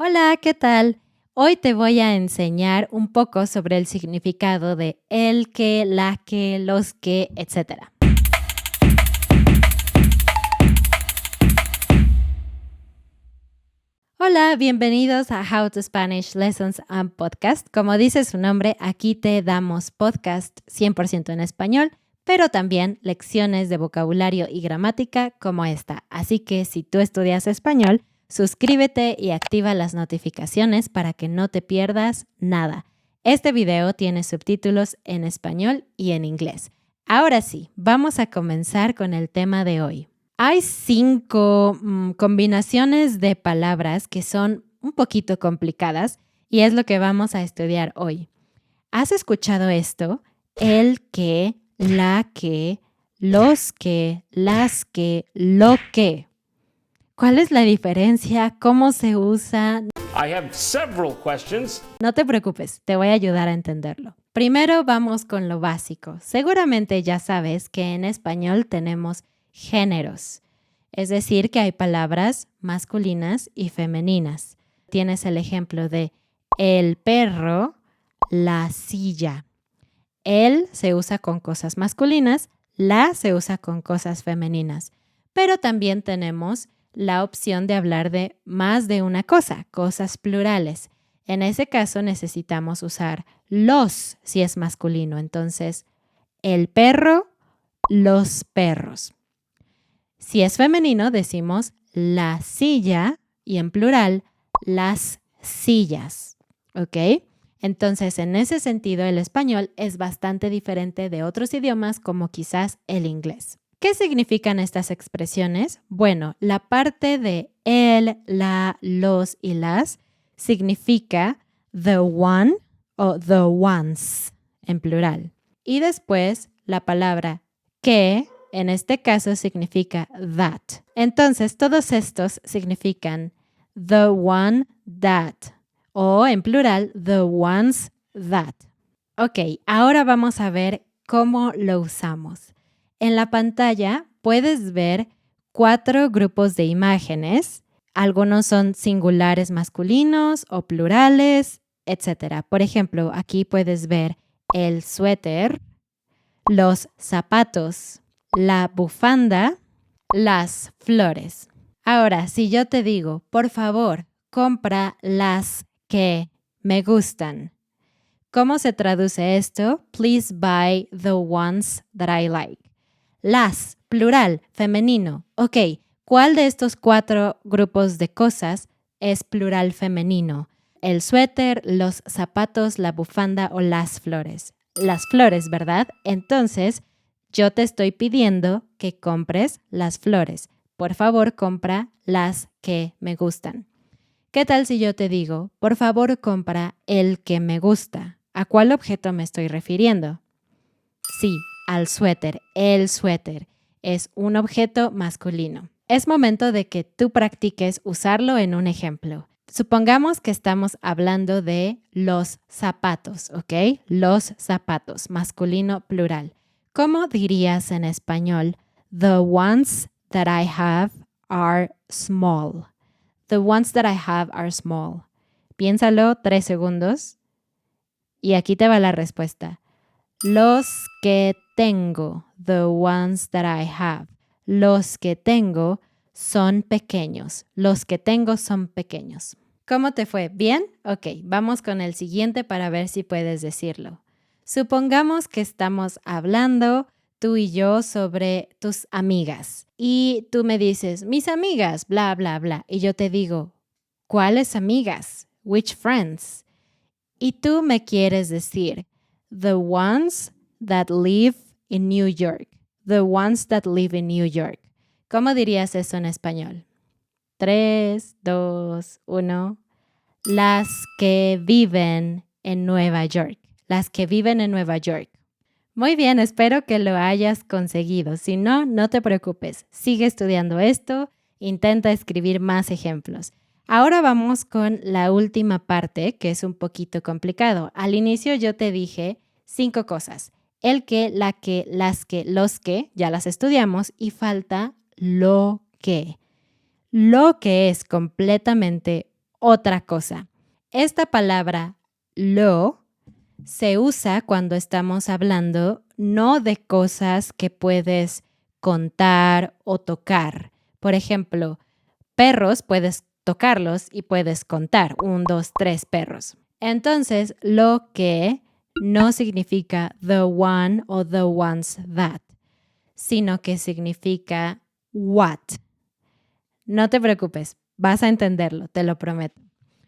Hola, ¿qué tal? Hoy te voy a enseñar un poco sobre el significado de el que, la que, los que, etc. Hola, bienvenidos a How to Spanish Lessons and Podcast. Como dice su nombre, aquí te damos podcast 100% en español, pero también lecciones de vocabulario y gramática como esta. Así que si tú estudias español, suscríbete y activa las notificaciones para que no te pierdas nada. Este video tiene subtítulos en español y en inglés. Ahora sí, vamos a comenzar con el tema de hoy. Hay 5 combinaciones de palabras que son un poquito complicadas y es lo que vamos a estudiar hoy. ¿Has escuchado esto? El que, la que, los que, las que, lo que. ¿Cuál es la diferencia? ¿Cómo se usa? I have several questions. No te preocupes, te voy a ayudar a entenderlo. Primero vamos con lo básico. Seguramente ya sabes que en español tenemos géneros, es decir, que hay palabras masculinas y femeninas. Tienes el ejemplo de el perro, la silla. El se usa con cosas masculinas, la se usa con cosas femeninas. Pero también tenemos la opción de hablar de más de una cosa, cosas plurales. En ese caso necesitamos usar los si es masculino. Entonces, el perro, los perros. Si es femenino, decimos la silla y en plural, las sillas. ¿Ok? Entonces, en ese sentido, el español es bastante diferente de otros idiomas como quizás el inglés. ¿Qué significan estas expresiones? Bueno, la parte de el, la, los y las significa the one o the ones en plural. Y después la palabra que en este caso significa that. Entonces, todos estos significan the one that o en plural the ones that. Ok, ahora vamos a ver cómo lo usamos. En la pantalla puedes ver 4 grupos de imágenes. Algunos son singulares masculinos o plurales, etc. Por ejemplo, aquí puedes ver el suéter, los zapatos, la bufanda, las flores. Ahora, si yo te digo, por favor, compra las que me gustan. ¿Cómo se traduce esto? Please buy the ones that I like. Las, plural, femenino. Ok, ¿cuál de estos 4 grupos de cosas es plural femenino? El suéter, los zapatos, la bufanda o las flores. Las flores, ¿verdad? Entonces, yo te estoy pidiendo que compres las flores. Por favor, compra las que me gustan. ¿Qué tal si yo te digo, por favor, compra el que me gusta? ¿A cuál objeto me estoy refiriendo? Sí, al suéter. El suéter es un objeto masculino. Es momento de que tú practiques usarlo en un ejemplo. Supongamos que estamos hablando de los zapatos, ¿ok? Los zapatos, masculino plural. ¿Cómo dirías en español? The ones that I have are small. The ones that I have are small. Piénsalo 3 segundos. Y aquí te va la respuesta. Los que tengo, the ones that I have. Los que tengo son pequeños. Los que tengo son pequeños. ¿Cómo te fue? ¿Bien? Ok, vamos con el siguiente para ver si puedes decirlo. Supongamos que estamos hablando tú y yo sobre tus amigas. Y tú me dices, mis amigas, bla, bla, bla. Y yo te digo, ¿cuáles amigas? Which friends? Y tú me quieres decir, the ones that live in New York. The ones that live in New York. ¿Cómo dirías eso en español? 3, 2, 1. Las que viven en Nueva York. Las que viven en Nueva York. Muy bien, espero que lo hayas conseguido. Si no, no te preocupes. Sigue estudiando esto. Intenta escribir más ejemplos. Ahora vamos con la última parte, que es un poquito complicado. Al inicio yo te dije 5 cosas. El que, la que, las que, los que, ya las estudiamos y falta lo que. Lo que es completamente otra cosa. Esta palabra lo se usa cuando estamos hablando no de cosas que puedes contar o tocar. Por ejemplo, perros puedes tocarlos y puedes contar. 1, 2, 3 perros. Entonces, lo que no significa the one o the ones that, sino que significa what. No te preocupes, vas a entenderlo, te lo prometo.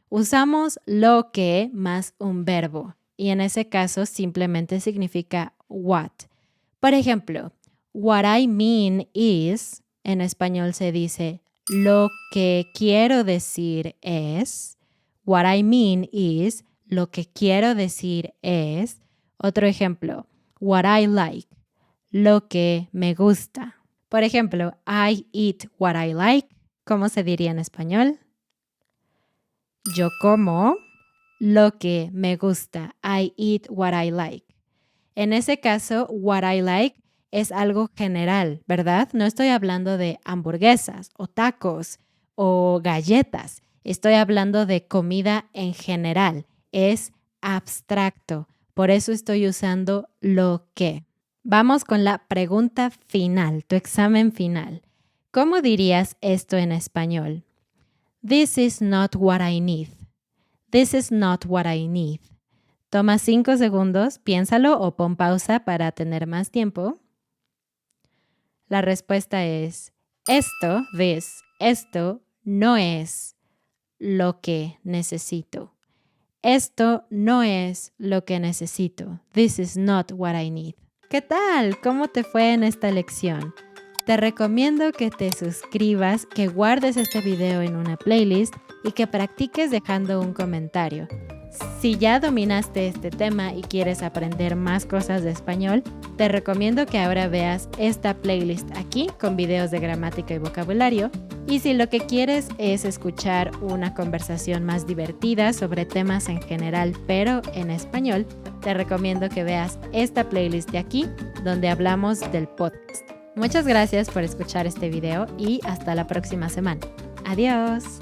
Usamos lo que más un verbo y en ese caso simplemente significa what. Por ejemplo, what I mean is, en español se dice lo que quiero decir es. What I mean is, lo que quiero decir es. Otro ejemplo, what I like, lo que me gusta. Por ejemplo, I eat what I like. ¿Cómo se diría en español? Yo como lo que me gusta. I eat what I like. En ese caso, what I like es algo general, ¿verdad? No estoy hablando de hamburguesas o tacos o galletas. Estoy hablando de comida en general. Es abstracto. Por eso estoy usando lo que. Vamos con la pregunta final, tu examen final. ¿Cómo dirías esto en español? This is not what I need. This is not what I need. Toma 5 segundos, piénsalo o pon pausa para tener más tiempo. La respuesta es esto no es lo que necesito. Esto no es lo que necesito. This is not what I need. ¿Qué tal? ¿Cómo te fue en esta lección? Te recomiendo que te suscribas, que guardes este video en una playlist y que practiques dejando un comentario. Si ya dominaste este tema y quieres aprender más cosas de español, te recomiendo que ahora veas esta playlist aquí con videos de gramática y vocabulario. Y si lo que quieres es escuchar una conversación más divertida sobre temas en general, pero en español, te recomiendo que veas esta playlist de aquí, donde hablamos del podcast. Muchas gracias por escuchar este video y hasta la próxima semana. Adiós.